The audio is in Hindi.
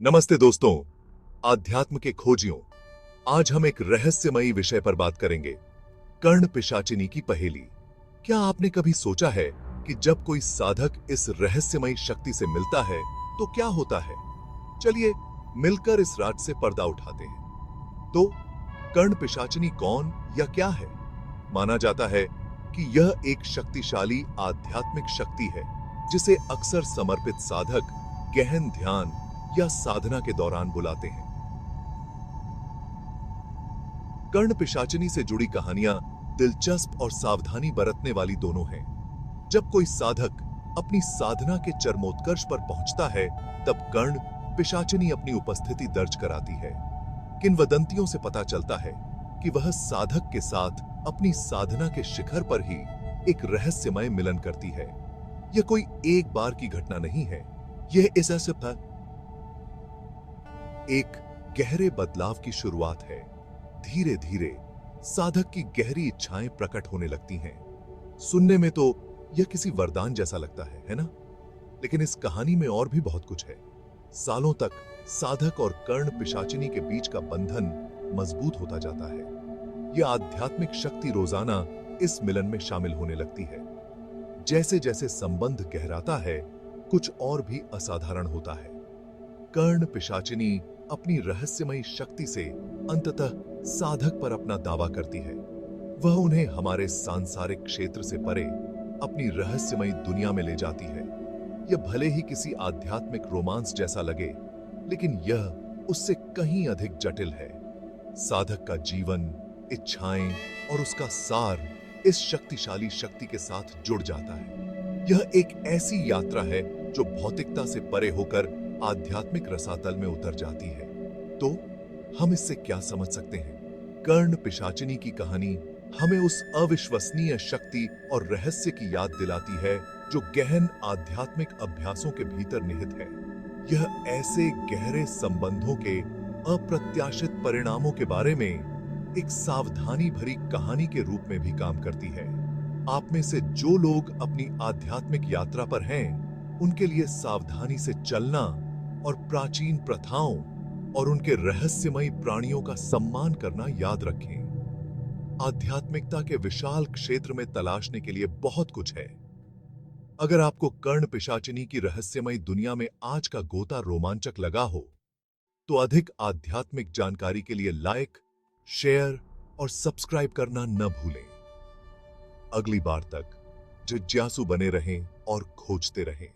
नमस्ते दोस्तों, आध्यात्म के खोजियों। आज हम एक रहस्यमयी विषय पर बात करेंगे, कर्ण पिशाचिनी की पहेली। क्या आपने कभी सोचा है कि जब कोई साधक इस रहस्यमयी शक्ति से मिलता है तो क्या होता है? चलिए मिलकर इस राज से पर्दा उठाते हैं। तो कर्ण पिशाचिनी कौन या क्या है? माना जाता है कि यह एक शक्तिशाली आध्यात्मिक शक्ति है जिसे अक्सर समर्पित साधक गहन ध्यान या साधना के दौरान बुलाते हैं। कर्ण पिशाचिनी से जुड़ी कहानियां दिलचस्प और सावधानी बरतने वाली दोनों हैं। जब कोई साधक अपनी साधना के चरमोत्कर्ष पर पहुंचता है, तब कर्ण पिशाचिनी अपनी उपस्थिति दर्ज कराती है। किंवदंतियों से पता चलता है कि वह साधक के साथ अपनी साधना के शिखर पर ही एक रहस्यमय मिलन करती है। यह कोई एक बार की घटना नहीं है, यह इस एक गहरे बदलाव की शुरुआत है। धीरे धीरे साधक की गहरी इच्छाएं प्रकट होने लगती हैं। सुनने में तो यह किसी वरदान जैसा लगता है ना? लेकिन इस कहानी में और भी बहुत कुछ है। सालों तक साधक और कर्ण पिशाचिनी के बीच का बंधन मजबूत होता जाता है। यह आध्यात्मिक शक्ति रोजाना इस मिलन में शामिल होने लगती है। जैसे जैसे संबंध गहराता है, कुछ और भी असाधारण होता है। कर्ण पिशाचिनी अपनी रहस्यमयी शक्ति से अंततः साधक पर अपना दावा करती है। वह उन्हें हमारे सांसारिक क्षेत्र से परे अपनी रहस्यमयी दुनिया में ले जाती है। यह भले ही किसी आध्यात्मिक रोमांस जैसा लगे, लेकिन यह उससे कहीं अधिक जटिल है। साधक का जीवन, इच्छाएं और उसका सार इस शक्तिशाली शक्ति के साथ जुड़ जाता है। यह एक ऐसी यात्रा है जो भौतिकता से परे होकर आध्यात्मिक रसातल में उतर जाती है। तो हम इससे क्या समझ सकते हैं? कर्ण पिशाचिनी की कहानी हमें उस अविश्वसनीय शक्ति और रहस्य की याद दिलाती है जो गहन आध्यात्मिक अभ्यासों के भीतर निहित है। यह ऐसे गहरे संबंधों के अप्रत्याशित परिणामों के बारे में एक सावधानी भरी कहानी के रूप में भी काम करती है। आप में से जो लोग अपनी आध्यात्मिक यात्रा पर हैं, उनके लिए सावधानी से चलना और प्राचीन प्रथाओं और उनके रहस्यमयी प्राणियों का सम्मान करना याद रखें। आध्यात्मिकता के विशाल क्षेत्र में तलाशने के लिए बहुत कुछ है। अगर आपको कर्ण पिशाचिनी की रहस्यमयी दुनिया में आज का गोता रोमांचक लगा हो, तो अधिक आध्यात्मिक जानकारी के लिए लाइक, शेयर और सब्सक्राइब करना न भूलें। अगली बार तक जिज्ञासु बने रहें और खोजते रहें।